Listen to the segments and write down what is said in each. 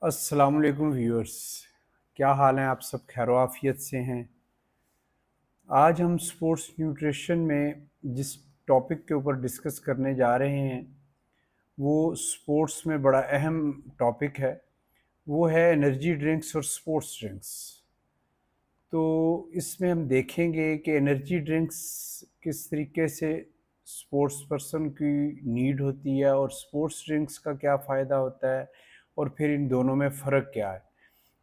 अस्सलाम वालेकुम व्यूअर्स। क्या हाल हैं? आप सब खैर आफियत से हैं? आज हम स्पोर्ट्स न्यूट्रिशन में जिस टॉपिक के ऊपर डिस्कस करने जा रहे हैं वो स्पोर्ट्स में बड़ा अहम टॉपिक है। वो है एनर्जी ड्रिंक्स और स्पोर्ट्स ड्रिंक्स। तो इसमें हम देखेंगे कि एनर्जी ड्रिंक्स किस तरीके से स्पोर्ट्स पर्सन की नीड होती है और स्पोर्ट्स ड्रिंक्स का क्या फ़ायदा होता है और फिर इन दोनों में फ़र्क क्या है।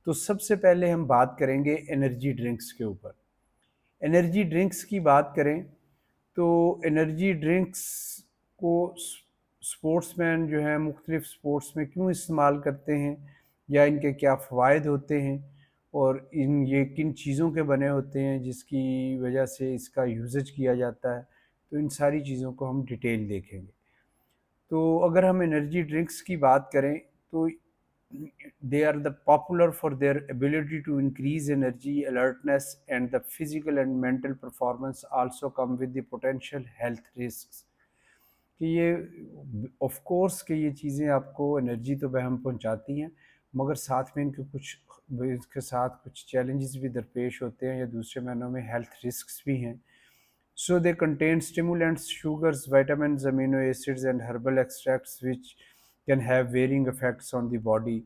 तो सबसे पहले हम बात करेंगे एनर्जी ड्रिंक्स के ऊपर। एनर्जी ड्रिंक्स की बात करें तो एनर्जी ड्रिंक्स को स्पोर्ट्समैन जो है मुख्तलिफ स्पोर्ट्स में क्यों इस्तेमाल करते हैं या इनके क्या फ़वाइद होते हैं और ये किन चीज़ों के बने होते हैं जिसकी वजह से इसका यूजेज किया जाता है। तो इन सारी चीज़ों को हम डिटेल देखेंगे। तो अगर हम एनर्जी ड्रिंक्स की बात करें तो they are the popular for their ability to increase energy, alertness, and the physical and mental performance also come with the potential health risks. कि ये ऑफ कोर्स कि ये चीज़ें आपको एनर्जी तो वह हम पहुंचाती हैं मगर साथ में इसके साथ कुछ चैलेंजेस भी दरपेश होते हैं या दूसरे मायनों में हेल्थ रिस्क्स भी हैं। So they contain stimulants, sugars, vitamins, amino acids, and herbal extracts which can have varying effects on the body.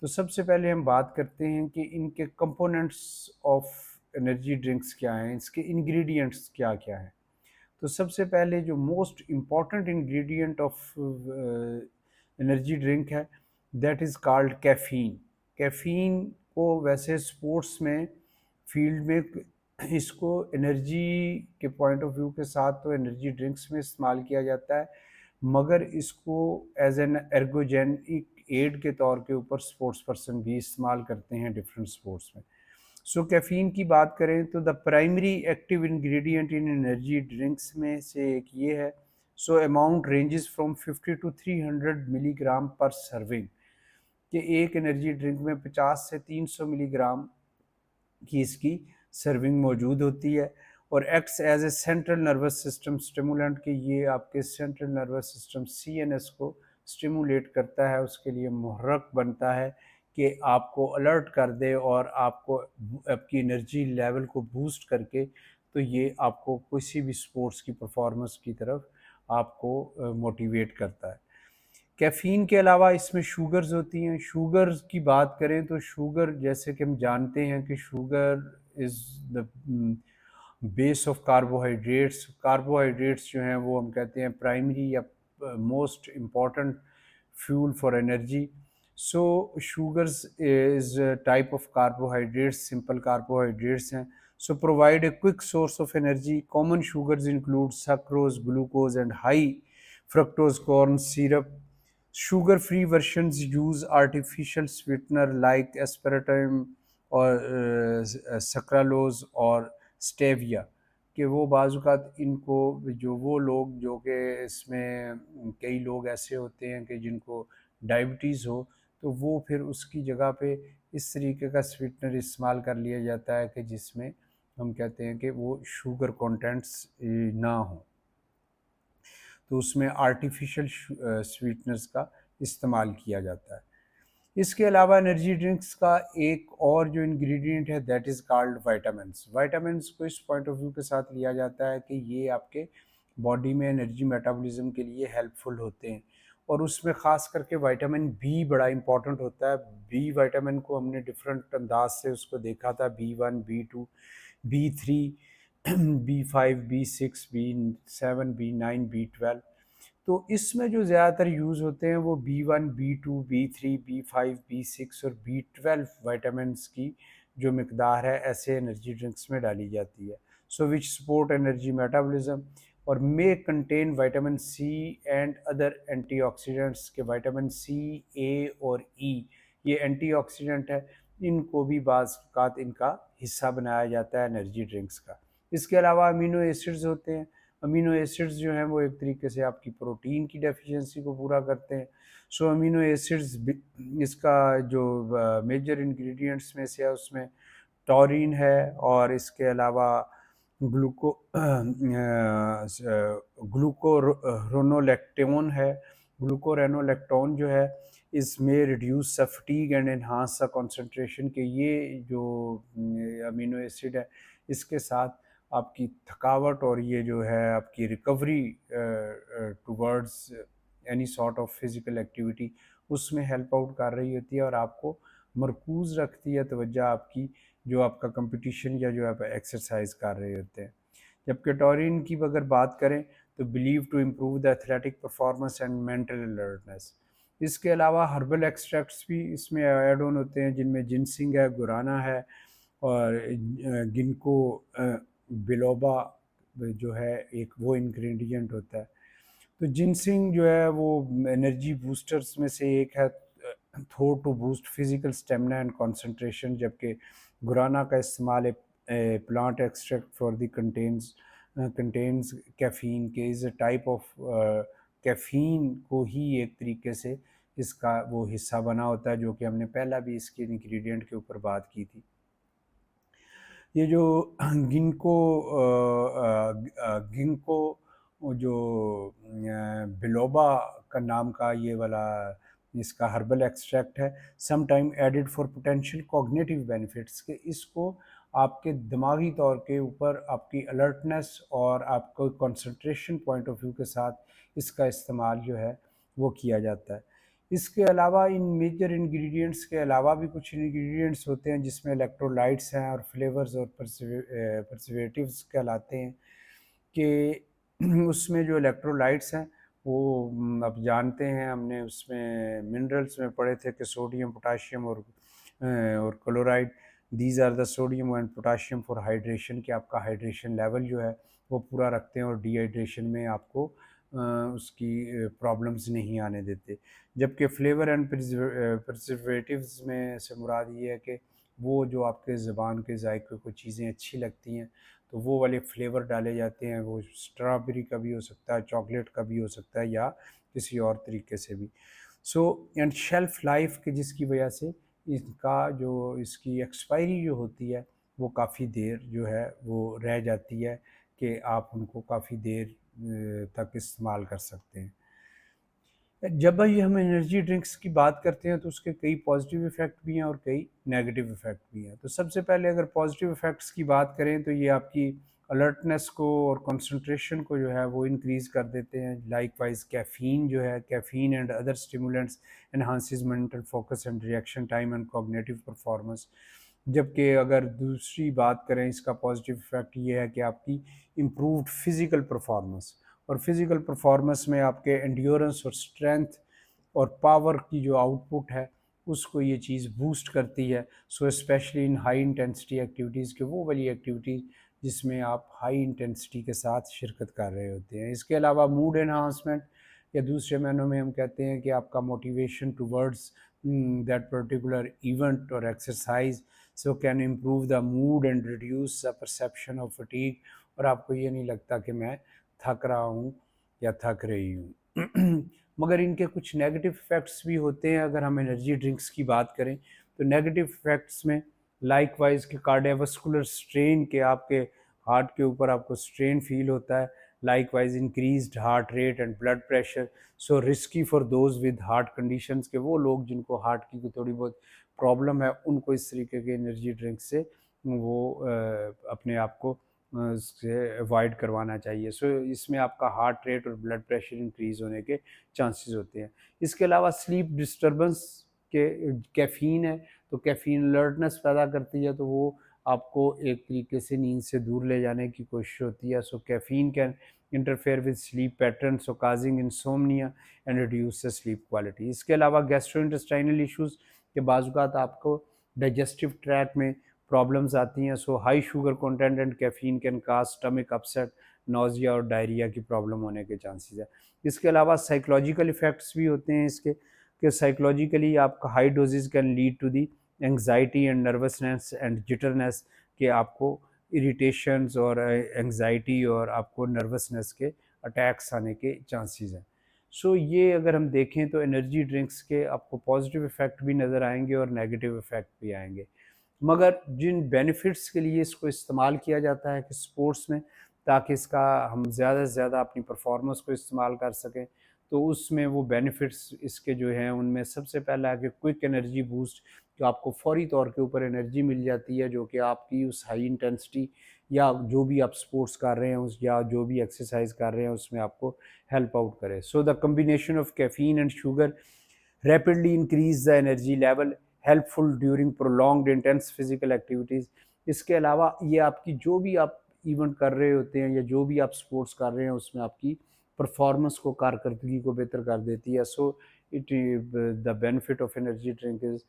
तो सबसे पहले हम बात करते हैं कि इनके कंपोनेंट्स ऑफ एनर्जी ड्रिंक्स क्या हैं, इसके इंग्रेडिएंट्स क्या क्या हैं। तो सबसे पहले जो most important ingredient of energy drink है that is called caffeine. Caffeine को वैसे स्पोर्ट्स में फील्ड में इसको एनर्जी के पॉइंट ऑफ व्यू के साथ तो एनर्जी ड्रिंक्स में इस्तेमाल किया जाता है मगर इसको एज एन एर्गोजेनिक एड के तौर के ऊपर स्पोर्ट्स पर्सन भी इस्तेमाल करते हैं डिफरेंट स्पोर्ट्स में। सो कैफ़ीन की बात करें तो the primary active ingredient in energy drinks में से एक ये है। So amount ranges from 50 to 300 milligram पर सर्विंग कि एक एनर्जी ड्रिंक में 50 से 300 मिलीग्राम की इसकी सर्विंग मौजूद होती है और acts as a central nervous system stimulant कि ये आपके सेंट्रल नर्वस सिस्टम सीएनएस को स्टिमुलेट करता है, उसके लिए मुहर्रक बनता है कि आपको अलर्ट कर दे और आपको आपकी एनर्जी लेवल को बूस्ट करके तो ये आपको किसी भी स्पोर्ट्स की परफॉर्मेंस की तरफ आपको मोटिवेट करता है। कैफ़ीन के अलावा इसमें शुगर्स होती हैं। शुगर्स की बात करें तो शुगर जैसे कि हम जानते हैं कि sugar is the base of carbohydrates. Carbohydrates जो हैं वो हम कहते हैं प्राइमरी या most important fuel for energy. So sugars is type of carbohydrates, simple carbohydrates हैं। So provide a quick source of energy. Common sugars include sucrose, glucose and high fructose corn syrup. Sugar-free versions use artificial sweetener like aspartame और sucralose और stevia कि वो बाज़ात इनको जो वो लोग जो कि इसमें कई लोग ऐसे होते हैं कि जिनको डायबिटीज़ हो तो वो फिर उसकी जगह पे इस तरीके का स्वीटनर इस्तेमाल कर लिया जाता है कि जिसमें हम कहते हैं कि वो शुगर कंटेंट्स ना हो, तो उसमें आर्टिफिशियल स्वीटनर्स का इस्तेमाल किया जाता है। इसके अलावा एनर्जी ड्रिंक्स का एक और जो इंग्रेडिएंट है that is called vitamins. Vitamins को इस पॉइंट ऑफ व्यू के साथ लिया जाता है कि ये आपके बॉडी में एनर्जी मेटाबॉलिज्म के लिए हेल्पफुल होते हैं और उसमें ख़ास करके विटामिन बी बड़ा इंपॉर्टेंट होता है। बी विटामिन को हमने डिफरेंट अंदाज से उसको देखा था, B1, B2, B3, B5, B6, B7, B9, B12। तो इसमें जो ज़्यादातर यूज़ होते हैं वो B1, B2, B3, B5, B6 और B12 विटामिन्स की जो मिकदार है ऐसे एनर्जी ड्रिंक्स में डाली जाती है। So which support energy metabolism और may contain vitamin C and other antioxidants के विटामिन सी, ए और ई ये एंटीऑक्सीडेंट है, इनको भी बाज़ औक़ात इनका हिस्सा बनाया जाता है एनर्जी ड्रिंक्स का। इसके अलावा अमीनो एसिड्स होते हैं। अमीनो एसिड्स जो हैं वो एक तरीके से आपकी प्रोटीन की डेफिशिएंसी को पूरा करते हैं। सो अमीनो एसिड्स इसका जो मेजर इंग्रेडिएंट्स में से है उसमें टॉरिन है और इसके अलावा ग्लूकोरोनोलेक्टोन है। ग्लूकोरेनोलेक्टोन जो है इस में reduce the fatigue and enhance the concentration के ये जो अमीनो एसिड है इसके साथ आपकी थकावट और ये जो है आपकी recovery towards any sort of physical activity उसमें हेल्प आउट कर रही होती है और आपको मरकूज़ रखती है तवज्जो आपकी जो आपका कंपटीशन या जो आप एक्सरसाइज कर रहे होते हैं। जबकि टॉरिन की अगर बात करें तो believe to improve the athletic performance and mental alertness. इसके अलावा हर्बल एक्सट्रैक्ट्स भी इसमें ऐड ऑन होते हैं जिनमें जिनसिंग है, गुराना है और गिनको बिलोबा जो है एक वो इंग्रेडिएंट होता है। तो जिनसिंग जो है वो एनर्जी बूस्टर्स में से एक है thought to boost physical stamina and concentration, जबकि गुराना का इस्तेमाल plant extract for the contains caffeine के is a type of caffeine को ही एक तरीके से इसका वो हिस्सा बना होता है, जो कि हमने पहला भी इसके इंग्रेडिएंट के ऊपर बात की थी। ये जो गिनको गिनको जो बिलोबा का नाम का ये वाला इसका हर्बल एक्सट्रैक्ट है, some time added for potential cognitive benefits के इसको आपके दिमागी तौर के ऊपर आपकी अलर्टनेस और आपको कंसंट्रेशन पॉइंट ऑफ व्यू के साथ इसका इस्तेमाल जो है वो किया जाता है। इसके अलावा इन मेजर इंग्रेडिएंट्स के अलावा भी कुछ इंग्रेडिएंट्स होते हैं जिसमें इलेक्ट्रोलाइट्स हैं और फ्लेवर्स और प्रिजर्वेटिव्स कहलाते हैं कि उसमें जो इलेक्ट्रोलाइट्स हैं वो अब जानते हैं हमने उसमें मिनरल्स में पढ़े थे कि सोडियम, पोटाशियम और chloride, these are the sodium and potassium for hydration, कि आपका हाइड्रेशन लेवल जो है वो पूरा रखते हैं और डिहाइड्रेशन में आपको उसकी प्रॉब्लम्स नहीं आने देते। जबकि फ्लेवर एंड प्रिजर्वेटिव्स में से मुराद ये है कि वो जो आपके ज़बान के जायके को चीज़ें अच्छी लगती हैं तो वो वाले फ्लेवर डाले जाते हैं, वो स्ट्रॉबेरी का भी हो सकता है, चॉकलेट का भी हो सकता है या किसी और तरीके से भी। सो एंड शेल्फ़ लाइफ के जिसकी वजह से इनका जो इसकी एक्सपायरी जो होती है वो काफ़ी देर जो है वो रह जाती है कि आप उनको काफ़ी देर तक इस्तेमाल कर सकते हैं। जब भाई हम एनर्जी ड्रिंक्स की बात करते हैं तो उसके कई पॉजिटिव इफ़ेक्ट भी हैं और कई नेगेटिव इफ़ेक्ट भी हैं। तो सबसे पहले अगर पॉजिटिव इफ़ेक्ट्स की बात करें तो ये आपकी अलर्टनेस को और कंसंट्रेशन को जो है वो इंक्रीज़ कर देते हैं। लाइकवाइज कैफ़ीन जो है, caffeine and other stimulants enhances mental focus and reaction time and cognitive performance. जबकि अगर दूसरी बात करें इसका पॉजिटिव इफ़ेक्ट ये है कि आपकी इम्प्रूव्ड फिज़िकल परफॉर्मेंस, और फिज़िकल परफॉर्मेंस में आपके एंड्योरेंस और स्ट्रेंथ और पावर की जो आउटपुट है उसको ये चीज़ बूस्ट करती है। So specially in high intensity activities के वो वाली एक्टिविटीज़ जिसमें आप हाई इंटेंसिटी के साथ शिरकत कर रहे होते हैं। इसके अलावा मूड एनहांसमेंट, या दूसरे मायनों में हम कहते हैं कि आपका motivation towards that particular event और exercise so can improve the mood and reduce the perception of fatigue, और आपको ये नहीं लगता कि मैं थक रहा हूँ या थक रही हूँ। मगर इनके कुछ नेगेटिव इफ़ेक्ट्स भी होते हैं। अगर हम एनर्जी ड्रिंक्स की बात करें तो नेगेटिव इफ़ेक्ट्स में लाइकवाइज के कार्डियोवास्कुलर स्ट्रेन के आपके हार्ट के ऊपर आपको स्ट्रेन फील होता है, likewise increased heart rate and blood pressure, so risky for those with heart conditions के वो लोग जिनको हार्ट की थोड़ी बहुत प्रॉब्लम है उनको इस तरीके के एनर्जी ड्रिंक से वो अपने आप को से अवॉइड करवाना चाहिए। सो इसमें आपका हार्ट रेट और ब्लड प्रेशर इंक्रीज़ होने के चांसेस होते हैं। इसके अलावा स्लीप डिस्टर्बेंस के कैफ़ीन है, तो कैफ़ीन अलर्टनेस पैदा करती है, तो वो आपको एक तरीके से नींद से दूर ले जाने की कोशिश होती है। So caffeine can interfere with sleep pattern so causing insomnia and reduce the sleep quality. इसके अलावा गैस्ट्रोइंटेस्टाइनल इश्यूज़ के बाज़ात आपको डाइजेस्टिव ट्रैक में प्रॉब्लम्स आती हैं। So high sugar content and caffeine can cause stomach upset, nausea और diarrhoea की problem होने के चांसेस है। इसके अलावा साइकोलॉजिकल इफ़ेक्ट्स भी होते हैं इसके, कि साइकोलॉजिकली आपका high doses can lead to the anxiety and nervousness and jitteriness, कि आपको इरिटेशंस और एंग्जाइटी और आपको नर्वसनेस के अटैक्स आने के चांसेस हैं। सो ये अगर हम देखें तो एनर्जी ड्रिंक्स के आपको पॉजिटिव इफ़ेक्ट भी नज़र आएंगे और नेगेटिव इफ़ेक्ट भी आएंगे। मगर जिन बेनिफिट्स के लिए इसको इस्तेमाल किया जाता है कि स्पोर्ट्स में, ताकि इसका हम ज़्यादा से ज़्यादा अपनी परफॉर्मेंस को इस्तेमाल कर सकें। तो उसमें वो बेनिफिट्स इसके जो हैं उनमें सबसे पहला है कि क्विक एनर्जी बूस्ट, जो आपको फौरी तौर के ऊपर एनर्जी मिल जाती है, जो कि आपकी उस हाई इंटेंसिटी या जो भी आप स्पोर्ट्स कर रहे हैं उस या जो भी एक्सरसाइज कर रहे हैं उसमें आपको हेल्प आउट करे। So the combination of caffeine and sugar rapidly increase the energy level, helpful during prolonged intense physical activities। इसके अलावा ये आपकी जो भी आप इवेंट कर रहे होते हैं या जो भी आप स्पोर्ट्स कर रहे हैं उसमें आपकी परफॉर्मेंस को, कारकर्दगी को बेहतर कर देती है। So it the benefit of energy drink is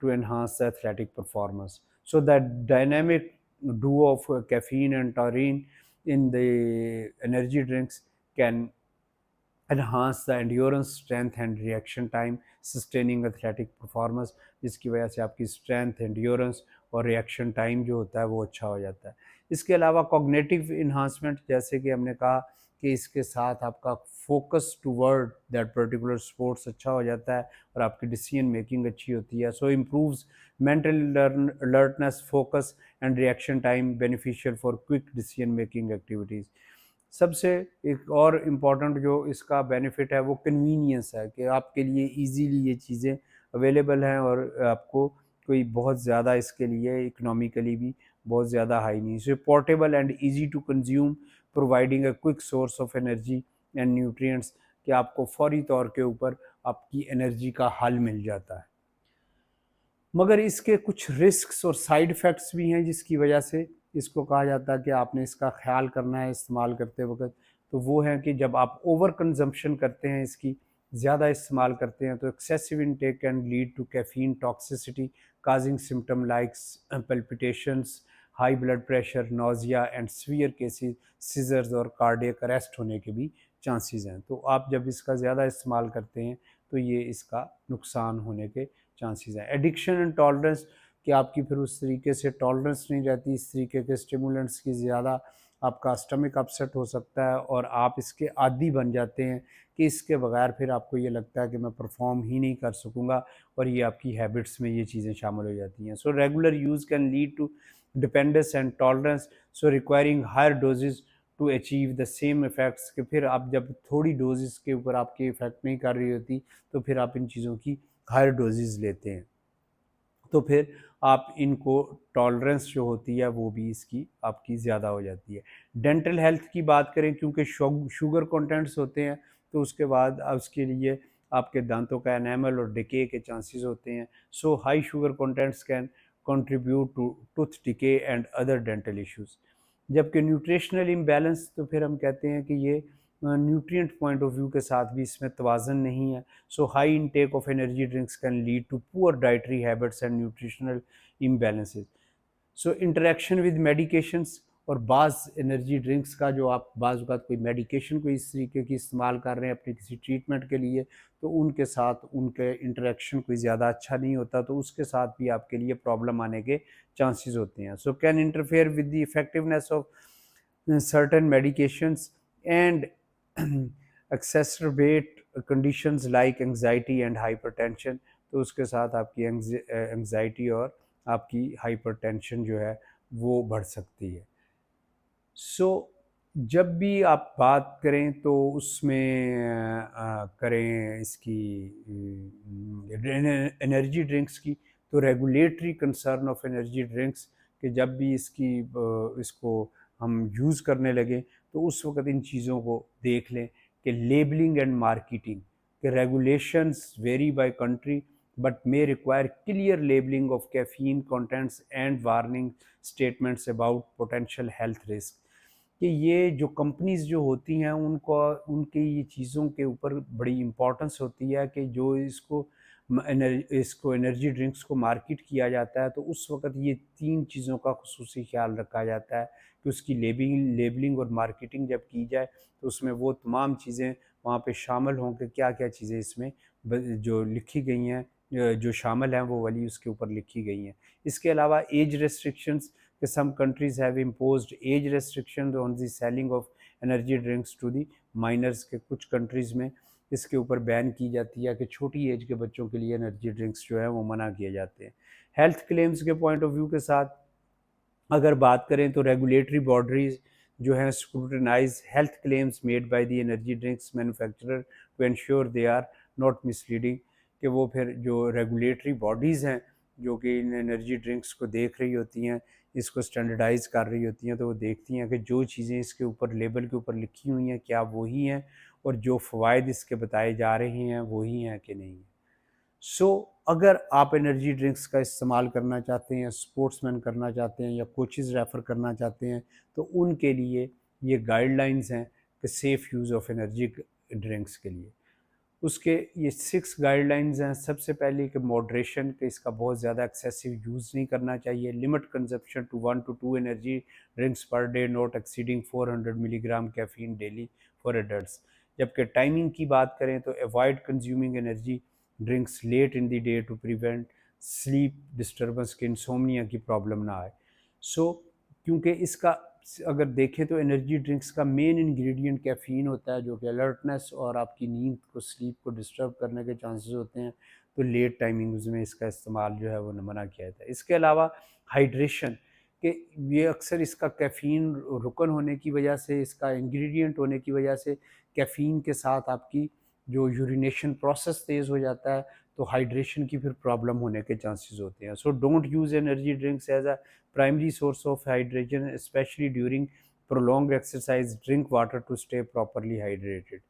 to enhance the athletic performance. So that dynamic duo of caffeine and taurine in the energy drinks can enhance the endurance, strength and reaction time, sustaining athletic performance, जिसकी वजह से आपकी strength, endurance और reaction time जो होता है वो अच्छा हो जाता है। इसके अलावा कॉग्निटिव इन्हांसमेंट, जैसे कि हमने कहा कि इसके साथ आपका focus toward that particular sports अच्छा हो जाता है और आपकी डिसीजन मेकिंग अच्छी होती है। So improves mental alertness, focus and reaction time, beneficial for quick decision making activities. सबसे एक और इम्पॉर्टेंट जो इसका बेनिफिट है वो कन्वीनियंस है, कि आपके लिए इजीली ये चीज़ें अवेलेबल हैं और आपको कोई बहुत ज़्यादा इसके लिए इकोनॉमिकली भी बहुत ज़्यादा हाई नहीं। So portable and easy to consume, providing a quick source of energy and nutrients, कि आपको फौरी तौर के ऊपर आपकी एनर्जी का हल मिल जाता है। मगर इसके कुछ रिस्क्स और साइड इफ़ेक्ट्स भी हैं जिसकी वजह से इसको कहा जाता है कि आपने इसका ख्याल करना है इस्तेमाल करते वक्त। तो वो है कि जब आप ओवर कंजम्पशन करते हैं, इसकी ज़्यादा इस्तेमाल करते हैं, तो excessive intake can lead to caffeine toxicity, causing symptom likes palpitations, high blood pressure, nausea and severe cases seizures और कार्डियक अरेस्ट होने के भी चांसेस हैं। तो आप जब इसका ज़्यादा इस्तेमाल करते हैं तो ये इसका नुकसान होने के चांसेस हैं। एडिक्शन एंड टॉलरेंस, कि आपकी फिर उस तरीके से टॉलरेंस नहीं रहती इस तरीके के स्टिमुलेंट्स की, ज़्यादा आपका स्टमक अपसेट हो सकता है और आप इसके आदी बन जाते हैं कि इसके बगैर फिर आपको ये लगता है कि मैं परफॉर्म ही नहीं कर सकूँगा, और ये आपकी हैबिट्स में ये चीज़ें शामिल हो जाती हैं। So regular use can lead to dependence and tolerance, so requiring higher doses to achieve the same effects, कि फिर आप जब थोड़ी डोजेस के ऊपर आपकी इफ़ेक्ट नहीं कर रही होती तो फिर आप इन चीज़ों की हायर डोजेज़ लेते हैं, तो फिर आप इनको टॉलरेंस जो होती है वो भी इसकी आपकी ज़्यादा हो जाती है। डेंटल हेल्थ की बात करें, क्योंकि शुगर कंटेंट्स होते हैं तो उसके बाद उसके लिए आपके दांतों का एनामल और डिके के चांसेस होते हैं। So high sugar contents can contribute to tooth decay and other dental issues. जबकि न्यूट्रिशनल इम्बैलेंस, तो फिर हम कहते हैं कि ये न्यूट्रिएंट पॉइंट ऑफ व्यू के साथ भी इसमें तवाज़न नहीं है। So high intake of energy drinks can lead to poor dietary habits and nutritional imbalances. So interaction with medications, और बाज़ एनर्जी ड्रिंक्स का जो आप बाज़ औक़ात कोई मेडिकेशन को इस तरीके की इस्तेमाल कर रहे हैं अपनी किसी ट्रीटमेंट के लिए, तो उनके साथ उनके इंटरेक्शन कोई ज़्यादा अच्छा नहीं होता, तो उसके साथ भी आपके लिए प्रॉब्लम आने के चांसेस होते हैं। So can interfere with the effectiveness of certain medications and exacerbate conditions like anxiety and hypertension। तो उसके साथ आपकी एंग्जाइटी और आपकी हाइपरटेंशन जो है वो बढ़ सकती है। सो जब भी आप बात करें तो उसमें करें इसकी एनर्जी ड्रिंक्स की, तो regulatory concern of energy drinks, कि जब भी इसको हम यूज़ करने लगे तो उस वक्त इन चीज़ों को देख लें कि लेबलिंग एंड मार्केटिंग, कि regulations very by country but may require clear labelling of caffeine contents and warning statements about potential health risk. कि ये जो कंपनीज़ जो होती हैं उनको उनकी ये चीज़ों के ऊपर बड़ी इम्पोर्टेंस होती है कि जो इसको एनर्जी ड्रिंक्स को मार्केट किया जाता है तो उस वक्त ये 3 चीज़ों का खुसूसी ख्याल रखा जाता है कि उसकी लेबलिंग और मार्केटिंग जब की जाए तो उसमें वो तमाम चीज़ें वहाँ पे शामिल हों कि क्या-क्या चीज़ें इसमें जो लिखी गई हैं, जो शामिल हैं वो वाली उसके ऊपर लिखी गई हैं। इसके अलावा एज रेस्ट्रिक्शंस, कि some countries have imposed age restrictions on the selling of energy drinks to the minors, के कुछ कंट्रीज़ में इसके ऊपर बैन की जाती है कि छोटी एज के बच्चों के लिए एनर्जी ड्रिंक्स जो है वो मना किए जाते हैं। हेल्थ क्लेम्स के पॉइंट ऑफ व्यू के साथ अगर बात करें तो रेगुलेटरी बॉडीज़ जो है scrutinize health claims made by the energy drinks manufacturer to ensure they are not misleading, कि वो फिर जो रेगुलेटरी बॉडीज़ हैं जो कि इन एनर्जी ड्रिंक्स को देख रही होती हैं, इसको स्टैंडर्डाइज कर रही होती हैं, तो वो देखती हैं कि जो चीज़ें इसके ऊपर लेबल के ऊपर लिखी हुई हैं क्या वही हैं, और जो फ़वाइद इसके बताए जा रहे हैं वही हैं कि नहीं। सो अगर आप एनर्जी ड्रिंक्स का इस्तेमाल करना चाहते हैं, स्पोर्ट्समैन करना चाहते हैं या कोचेज़ रेफ़र करना चाहते हैं, तो उनके लिए ये गाइडलाइंस हैं कि safe use of energy drinks के लिए। उसके ये 6 गाइडलाइंस हैं। सबसे पहले कि मॉडरेशन, कि इसका बहुत ज़्यादा एक्सेसिव यूज़ नहीं करना चाहिए। Limit consumption to 1 to 2 energy drinks per day not exceeding 400 milligram caffeine daily for adults. जबकि टाइमिंग की बात करें तो avoid consuming energy drinks late in the day to prevent sleep disturbance, के इंसोमनिया की प्रॉब्लम ना आए। सो क्योंकि इसका अगर देखें तो एनर्जी ड्रिंक्स का मेन इंग्रेडिएंट कैफ़ीन होता है, जो कि अलर्टनेस और आपकी नींद को, स्लीप को डिस्टर्ब करने के चांसेस होते हैं, तो लेट टाइमिंग्स में इसका इस्तेमाल जो है वो मना किया जाता है। इसके अलावा हाइड्रेशन, कि ये अक्सर इसका कैफ़ीन रुकन होने की वजह से, इसका इंग्रेडिएंट होने की वजह से कैफ़ीन के साथ आपकी जो यूरिनेशन प्रोसेस तेज़ हो जाता है, तो हाइड्रेशन की फिर प्रॉब्लम होने के चांसेस होते हैं। So don't use energy drinks as a primary source of hydration, especially during prolong exercise. Drink water to stay properly hydrated.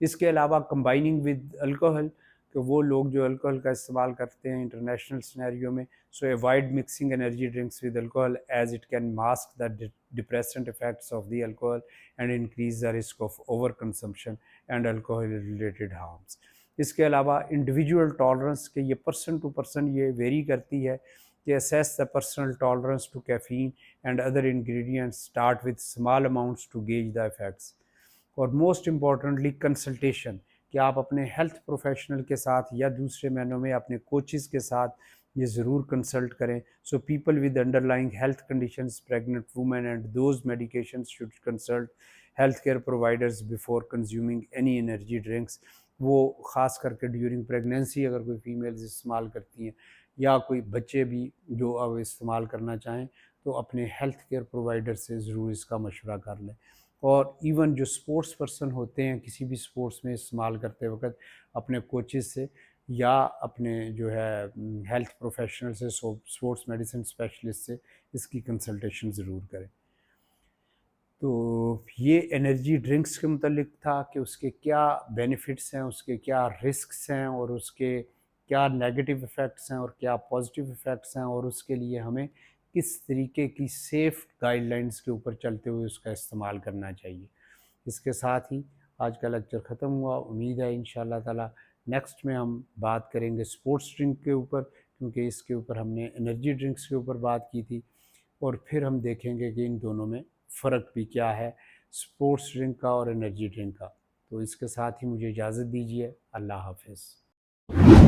इसके अलावा कंबाइनिंग विद अल्कोहल, कि वो लोग जो अल्कोहल का इस्तेमाल करते हैं इंटरनेशनल सिनेरियो में, so avoid mixing energy drinks with alcohol as it can mask the depressant effects of the alcohol and increase the risk of over consumption and alcohol related harms. इसके अलावा individual tolerance, के ये person to person ये vary करती है, कि assess the personal tolerance to caffeine and other ingredients, start with small amounts to gauge the effects. और most importantly consultation, कि आप अपने हेल्थ प्रोफेशनल के साथ या दूसरे महीनों में अपने कोचेज़ के साथ ये ज़रूर कंसल्ट करें। So people with underlying health conditions, pregnant women and those medications should consult health care providers before consuming any energy drinks. वो ख़ास करके ड्यूरिंग प्रेगनेंसी अगर कोई फीमेल्स इस्तेमाल करती हैं या कोई बच्चे भी जो अब इस्तेमाल करना चाहें, तो अपने हेल्थ केयर प्रोवाइडर से ज़रूर इसका मशवरा कर लें। और इवन जो स्पोर्ट्स पर्सन होते हैं किसी भी स्पोर्ट्स में इस्तेमाल करते वक्त, अपने कोचेज़ से या अपने जो है हेल्थ प्रोफेशनल से, स्पोर्ट्स मेडिसिन स्पेशलिस्ट से इसकी कंसल्टेशन ज़रूर करें। तो ये एनर्जी ड्रिंक्स के मुतल्लिक था कि उसके क्या बेनिफिट्स हैं, उसके क्या रिस्क्स हैं, और उसके क्या नेगेटिव इफ़ेक्ट्स हैं और क्या पॉजिटिव इफ़ेक्ट्स हैं, और उसके लिए हमें किस तरीके की सेफ़ गाइडलाइंस के ऊपर चलते हुए उसका इस्तेमाल करना चाहिए। इसके साथ ही आज का लेक्चर ख़त्म हुआ। उम्मीद है इंशाअल्लाह ताला नेक्स्ट में हम बात करेंगे स्पोर्ट्स ड्रिंक के ऊपर, क्योंकि इसके ऊपर हमने एनर्जी ड्रिंक्स के ऊपर बात की थी, और फिर हम देखेंगे कि इन दोनों में फ़र्क भी क्या है, स्पोर्ट्स ड्रिंक का और एनर्जी ड्रिंक का। तो इसके साथ ही मुझे इजाज़त दीजिए। अल्लाह हाफ़िज़।